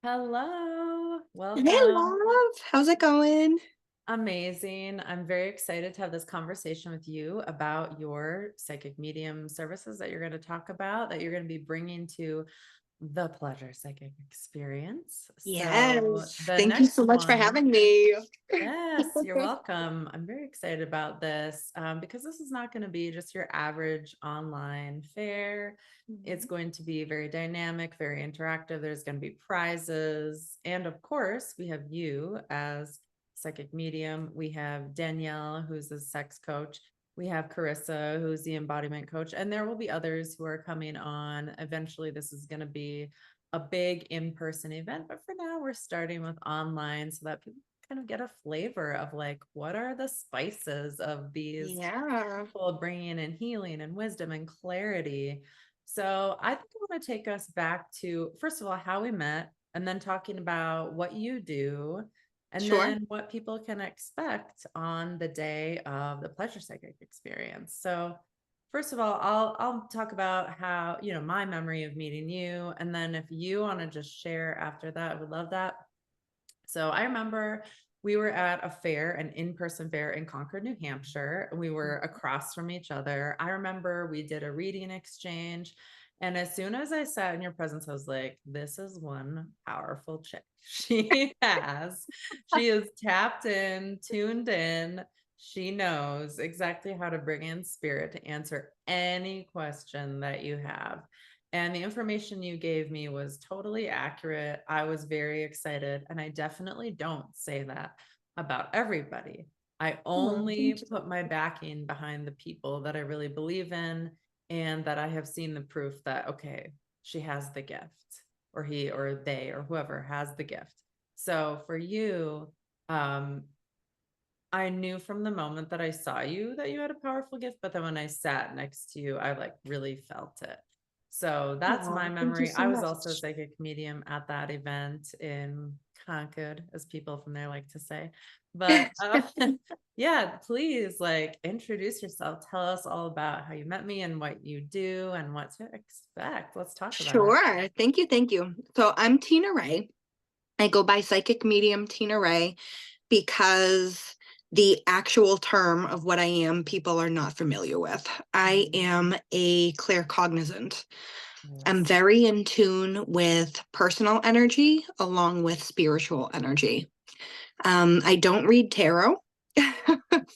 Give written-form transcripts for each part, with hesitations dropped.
Hello, Hey, welcome. love. How's it going? Amazing. I'm very excited to have this conversation with you about your psychic medium services that you're going to talk about, that you're going to be bringing to the pleasure psychic experience. So, Yes. the Thank you so next much for one, having me. yes, you're welcome. I'm very excited about this because this is not going to be just your average online fair. It's Mhm. going to be very dynamic, very interactive. There's going to be prizes. And of course, we have you as psychic medium. We have Danielle, who's a sex coach. We have Carissa, who's the embodiment coach. And there will be others who are coming on. Eventually, this is going to be a big in-person event, but for now we're starting with online so that people kind of get a flavor of like what are the spices of these Yeah. people bringing in healing and wisdom and clarity. So I think I want to take us back to, first of all, how we met, and then talking about what you do, and Sure. then what people can expect on the day of the pleasure psychic experience. So first of all, I'll talk about how, my memory of meeting you, and then if you want to just share after that, I would love that. So I remember we were at a fair, an in-person fair in Concord, New Hampshire, and we were across from each other. I remember we did a reading exchange. And as soon as I sat in your presence, I was like, this is one powerful chick. She is tapped in, tuned in. She knows exactly how to bring in spirit to answer any question that you have. And the information you gave me was totally accurate. I was very excited. And I definitely don't say that about everybody. I Oh, thank only you. put my backing behind the people that I really believe in and that I have seen the proof that, okay, she has the gift, or he or they or whoever has the gift. So for you, um, I knew from the moment that I saw you that you had a powerful gift, but then when I sat next to you, I like really felt it. So that's my Oh, thank you memory. so I was also a much. psychic medium at that event in Concord, as people from there like to say. But yeah, please like introduce yourself. Tell us all about how you met me and what you do and what to expect. Let's talk about it. Sure. Thank you. Thank you. So I'm Tina Rae. I go by Psychic Medium Tina Rae because the actual term of what I am, people are not familiar with. I Mhm. am a claircognizant. I'm Yes. very in tune with personal energy along with spiritual energy. I don't read tarot.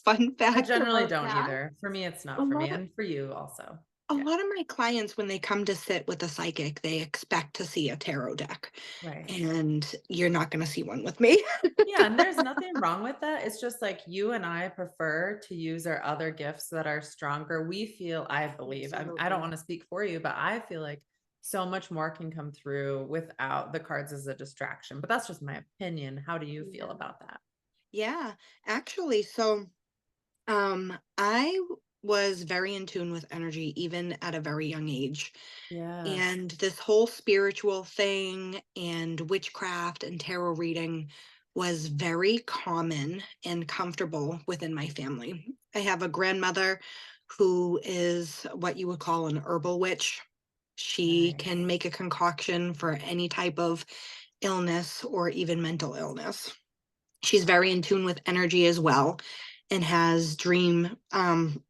Fun I fact generally about don't that. either. For me, it's A not for me, lot of and for you also. a Yeah. lot of my clients, when they come to sit with a psychic, they expect to see a tarot deck, Right. and you're not going to see one with me. Yeah, and there's nothing wrong with that. It's just like you and I prefer to use our other gifts that are stronger. We feel, I believe, I don't Absolutely. want to speak for you, but I feel like so much more can come through without the cards as a distraction. But that's just my opinion. How do you feel Yeah. about that? Yeah, actually, so I was very in tune with energy even at a very young age. Yes. And this whole spiritual thing and witchcraft and tarot reading was very common and comfortable within my family. I have a grandmother who is what you would call an herbal witch. She can Nice. make a concoction for any type of illness or even mental illness. She's very in tune with energy as well and has dream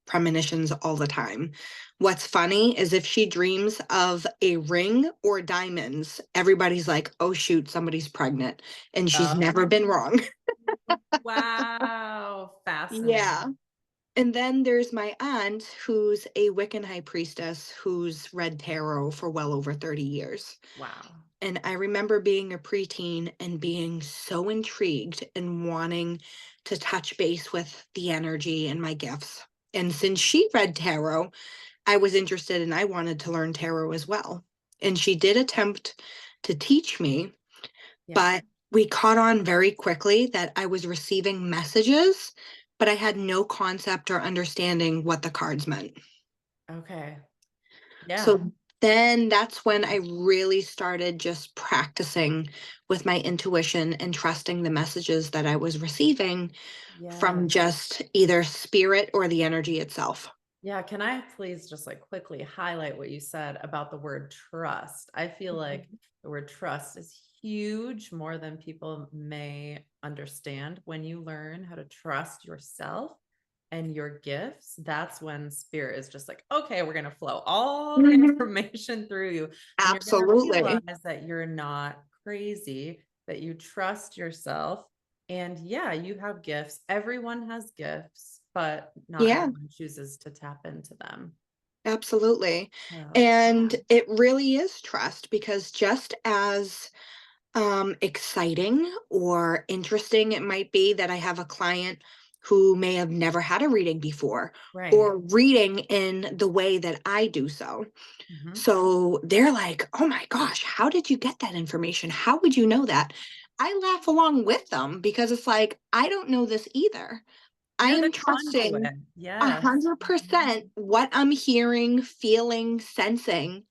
premonitions all the time. What's funny is if she dreams of a ring or diamonds, everybody's like, oh, shoot, somebody's pregnant. And she's never Oh, been wrong. wow. Yeah. Fascinating. And then there's my aunt, who's a Wiccan high priestess who's read tarot for well over 30 years. Wow. And I remember being a preteen and being so intrigued and wanting to touch base with the energy and my gifts. And since she read tarot, I was interested and I wanted to learn tarot as well. And she did attempt to teach me, Yeah. but we caught on very quickly that I was receiving messages, but I had no concept or understanding what the cards meant. Okay. Yeah. So then that's when I really started just practicing with my intuition and trusting the messages that I was receiving from Yes. just either spirit or the energy itself. Yeah, can I please just like quickly highlight what you said about the word trust? I feel like Mhm. the word trust is huge, more than people may understand. When you learn how to trust yourself and your gifts, that's when spirit is just like, okay, we're going to flow all the Mhm. information through you. And you're going to Absolutely. realize that you're not crazy, that you trust yourself. And yeah, you have gifts. Everyone has gifts, but not Yeah. everyone chooses to tap into them. Absolutely. So, And it really is trust because just as exciting or interesting it might be that I have a client who may have never had a reading before right. or reading in the way that I do so. Mhm. So they're like, "Oh my gosh, how did you get that information? How would you know that?" I laugh along with them because it's like, I don't know this either. I You're the am trusting conduit. Yes. Mhm. 100% what I'm hearing, feeling, sensing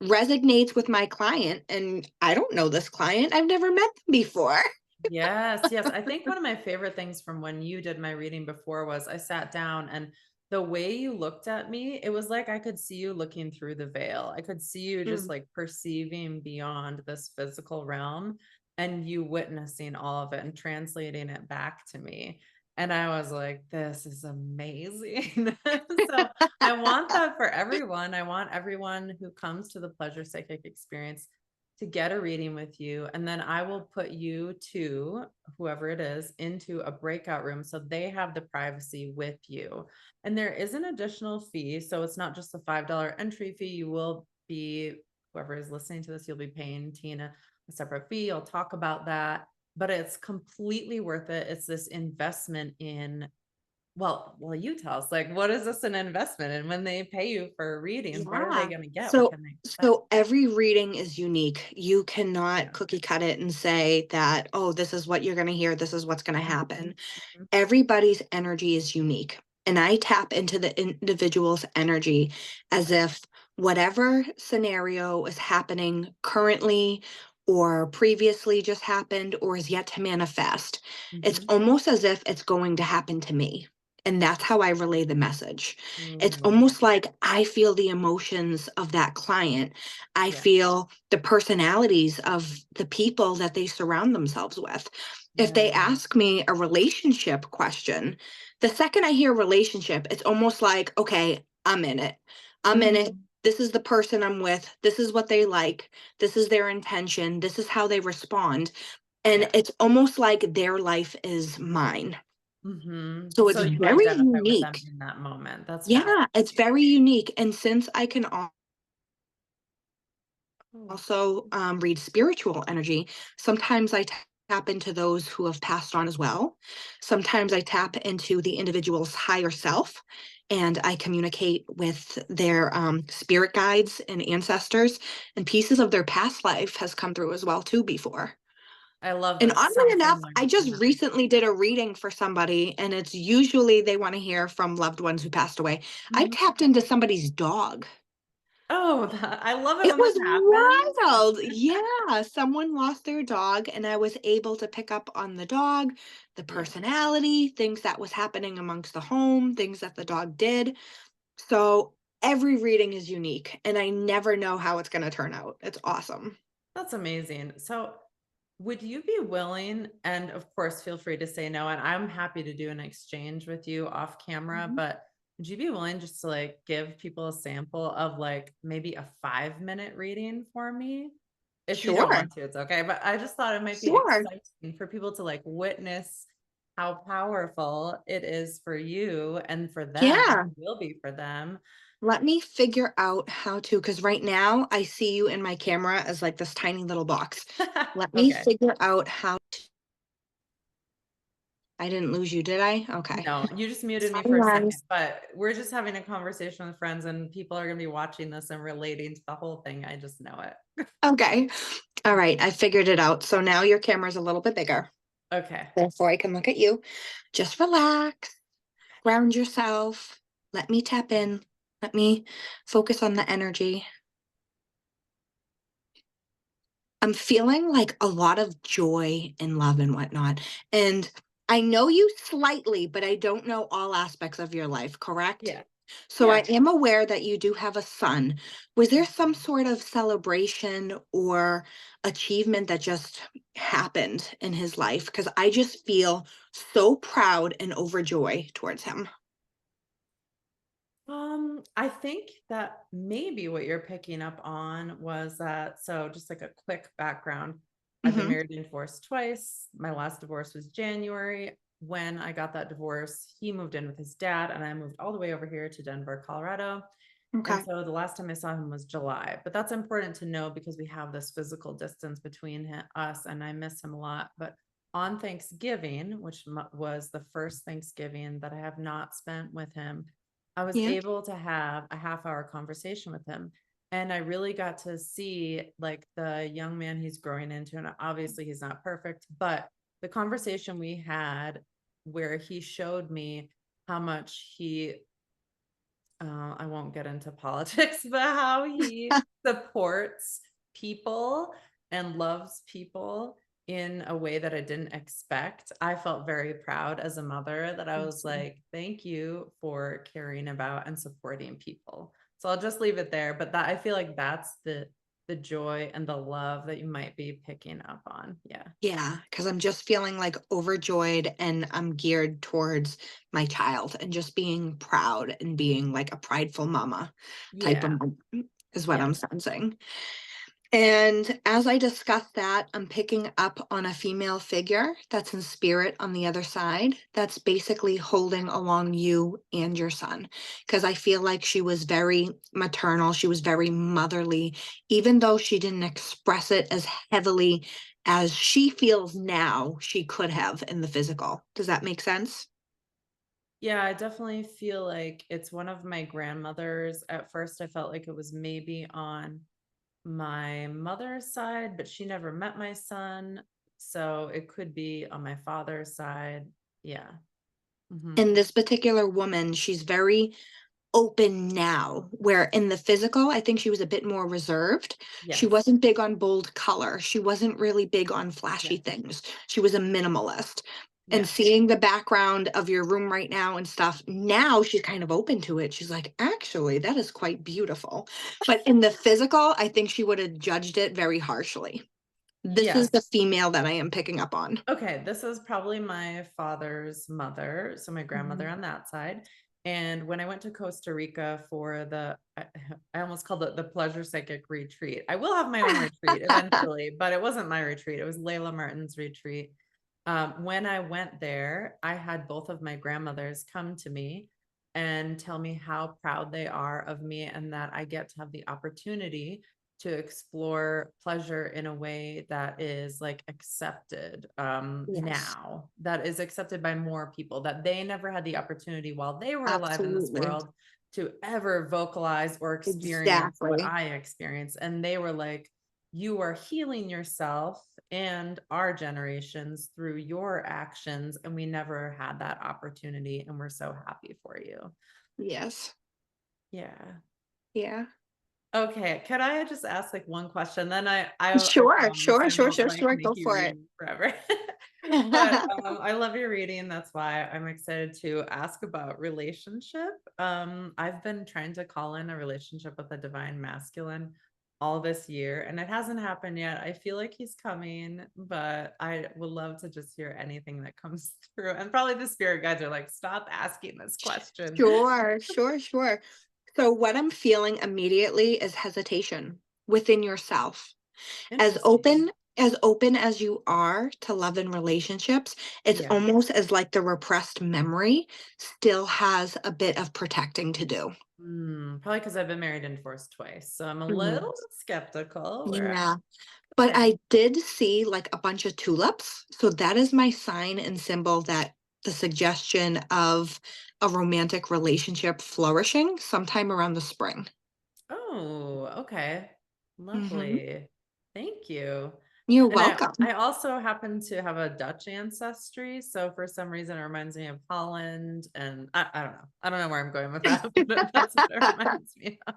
resonates with my client, and I don't know this client. I've never met them before. Yes, yes. I think one of my favorite things from when you did my reading before was I sat down and the way you looked at me, it was like I could see you looking through the veil. I could see you just Mm. like perceiving beyond this physical realm and you witnessing all of it and translating it back to me. And I was like, this is amazing. So I want that for everyone. I want everyone who comes to the pleasure psychic experience to get a reading with you. And then I will put you to whoever it is into a breakout room so they have the privacy with you. And there is an additional fee. So it's not just the $5 entry fee. You will be, whoever is listening to this, you'll be paying Tina a separate fee. I'll talk about that, but it's completely worth it. It's this investment in, well, you tell us, like, what is this an investment in? When they pay you for readings, what are they Yeah. going to get? What So can they expect? so every reading is unique. You cannot Yeah. cookie cut it and say that, "Oh, this is what you're going to hear, this is what's going to Mhm, happen." mhm. Everybody's energy is unique. And I tap into the individual's energy as if whatever scenario is happening currently or previously just happened or is yet to manifest, it's Mhm. almost as if it's going to happen to me. And that's how I relay the message. It's Ooh, almost like I feel the emotions of that client. I yeah, feel the personalities of the people that they surround themselves with. If they yeah. ask me a relationship question, the second I hear relationship, it's almost like, okay, I'm in it. I'm in it. Mhm. This is the person I'm with. This is what they like. This is their intention. This is how they respond. And Yeah. it's almost like their life is mine. Mhm. So it's So you very identify with them unique. in that moment. That's Yeah, it's fascinating. very unique. And since I can Oh. also read spiritual energy. Sometimes I tap into those who have passed on as well. Sometimes I tap into the individual's higher self and I communicate with their spirit guides and ancestors, and pieces of their past life has come through as well too before. I love And that. It oddly sounds enough, similar I to just mine. recently did a reading for somebody, and it's usually they want to hear from loved ones who passed away. I Mhm. tapped into somebody's dog. Oh, I love it It when that was happens. wild. Yeah, someone lost their dog, and I was able to pick up on the dog, the Yeah. personality, things that was happening amongst the home, things that the dog did. So every reading is unique, and I never know how it's going to turn out. It's awesome. That's amazing. So would you be willing, and of course, feel free to say no, and I'm happy to do an exchange with you off camera, Mhm. but would you be willing just to like give people a sample of like maybe a 5-minute reading for me? If you don't Sure, want to, it's okay. But I just thought it might be sure. exciting for people to like witness how powerful it is for you and for them, Yeah. will be for them. Let me figure out how to, because right now I see you in my camera as like this tiny little box. Let me Okay. figure out how to. I didn't lose you, did I? Okay. No, you just muted me for a second, Sunrise. but we're just having a conversation with friends and people are going to be watching this and relating to the whole thing. I just know it. Okay. All right. I figured it out. So now your camera's a little bit bigger. Okay. Therefore, I can look at you. Just relax, ground yourself. Let me tap in. Let me focus on the energy. I'm feeling like a lot of joy and love and whatnot. And I know you slightly, but I don't know all aspects of your life, correct? Yeah. So I Yeah. am aware that you do have a son. Was there some sort of celebration or achievement that just happened in his life? Because I just feel so proud and overjoyed towards him. I think that maybe what you're picking up on was that, so just like a quick background. I've been Hmm. married and divorced twice. My last divorce was January. When I got that divorce, he moved in with his dad, and I moved all the way over here to Denver, Colorado. And Okay. so the last time I saw him was July. But that's important to know because we have this physical distance between us, and I miss him a lot. But on Thanksgiving, which was the first Thanksgiving that I have not spent with him, I was Yeah. able to have a half-hour conversation with him. And I really got to see like the young man he's growing into. And obviously he's not perfect, but the conversation we had where he showed me how much I won't get into politics, but how he supports people and loves people in a way that I didn't expect. I felt very proud as a mother that I was Awesome. like, thank you for caring about and supporting people. So I'll just leave it there. But that, I feel like that's the joy and the love that you might be picking up on. Yeah. Yeah, because I'm just feeling like overjoyed and I'm geared towards my child and just being proud and being like a prideful mama type of Yeah. mom is what Yeah. I'm sensing. And as I discuss that, I'm picking up on a female figure that's in spirit on the other side, that's basically holding along you and your son. Because I feel like she was very maternal, she was very motherly, even though she didn't express it as heavily as she feels now she could have in the physical. Does that make sense? Yeah, I definitely feel like it's one of my grandmothers. At first, I felt like it was maybe on my mother's side, but she never met my son. So it could be on my father's side. Yeah. Hmm. And this particular woman, she's very open now, where in the physical, I think she was a bit more reserved. She Yes. wasn't big on bold color. She wasn't really big on flashy Yes. things. She was a minimalist. And Yes. seeing the background of your room right now and stuff, now she's kind of open to it. She's like, actually, that is quite beautiful. But in the physical, I think she would have judged it very harshly. This is Yes. the female that I am picking up on. Okay, this is probably my father's mother, so my grandmother Mhm. on that side. And when I went to Costa Rica for I almost called it the pleasure psychic retreat. I will have my own retreat eventually, but it wasn't my retreat. It was Layla Martin's retreat. When I went there, I had both of my grandmothers come to me and tell me how proud they are of me and that I get to have the opportunity to explore pleasure in a way that is like accepted Yes, now, that is accepted by more people, that they never had the opportunity while they were alive in this absolutely. world to ever vocalize or experience what Exactly. I experienced. And they were like, you are healing yourself and our generations through your actions. And we never had that opportunity. And we're so happy for you. Yes. Yeah. Yeah. Okay, could I just ask like one question? Then I Sure, promise sure, I sure, won't sure, like sure, make go you for it. read forever. But I love your reading. That's why I'm excited to ask about relationship. I've been trying to call in a relationship with a divine masculine all this year, and it hasn't happened yet. I feel like he's coming, but I would love to just hear anything that comes through. And probably the spirit guides are like, stop asking this question. Sure, sure, sure. So what I'm feeling immediately is hesitation within yourself. As Interesting. open as open as you are to love and relationships, it's Yeah. almost as like the repressed memory still has a bit of protecting to do. Probably because I've been married and divorced twice, so I'm a Mhm. little skeptical where Yeah. But okay. I did see like a bunch of tulips. So that is my sign and symbol that the suggestion of a romantic relationship flourishing sometime around the spring. Oh, okay. Hmm. Lovely. Thank you. You're And I welcome. also happen to have a Dutch ancestry, so for some reason it reminds me of Holland, and I don't know. I don't know where I'm going with that, but that's what it reminds me of.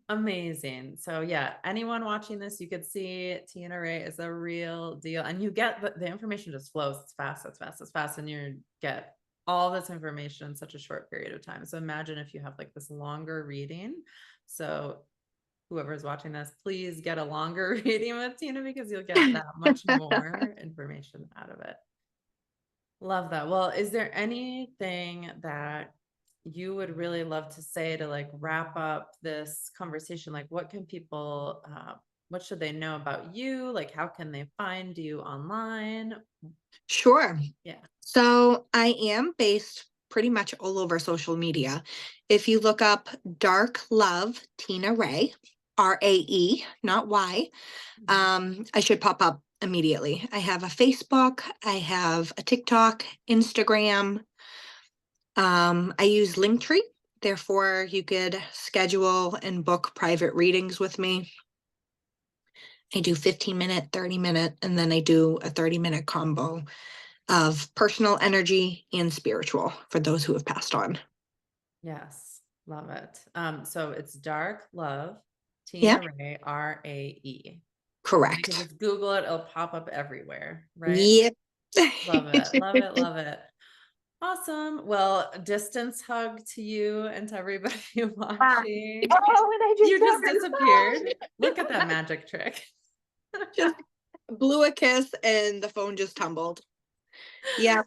Amazing. So yeah, anyone watching this, you could see Tina Rae is a real deal. And you get the information just flows. It's fast, it's fast, it's fast. And you get all this information in such a short period of time. So imagine if you have like this longer reading. So whoever's watching this, please get a longer reading with Tina because you'll get that much more information out of it. Love that. Well, is there anything that you would really love to say to like wrap up this conversation? Like, what can people, what should they know about you? Like, how can they find you online? Sure. Yeah. So I am based pretty much all over social media. If you look up Dark Love Tina Rae, Rae, not Y, I should pop up immediately. I have a Facebook, I have a TikTok, Instagram. I use Linktree, therefore you could schedule and book private readings with me. I do 15-minute, 30-minute, and then I do a 30-minute combo of personal energy and spiritual for those who have passed on. Yes. Love it. So it's Dark Love Tina Yep, Rae, Rae. And you can correct. just Google it, it'll pop up everywhere, right? Yep. Love it. Love it. Love it. Awesome. Well, a distance hug to you and to everybody Ah. watching. Oh, and I just You got just a disappeared. massage. Look at that magic trick. Just blew a kiss and the phone just tumbled. Yeah.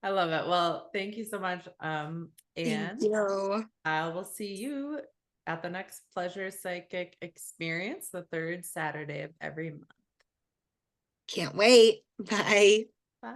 I love it. Well, thank you so much. Thank And you. I will see you at the next Pleasure Psychic Experience, the third Saturday of every month. Can't wait. Bye. Bye.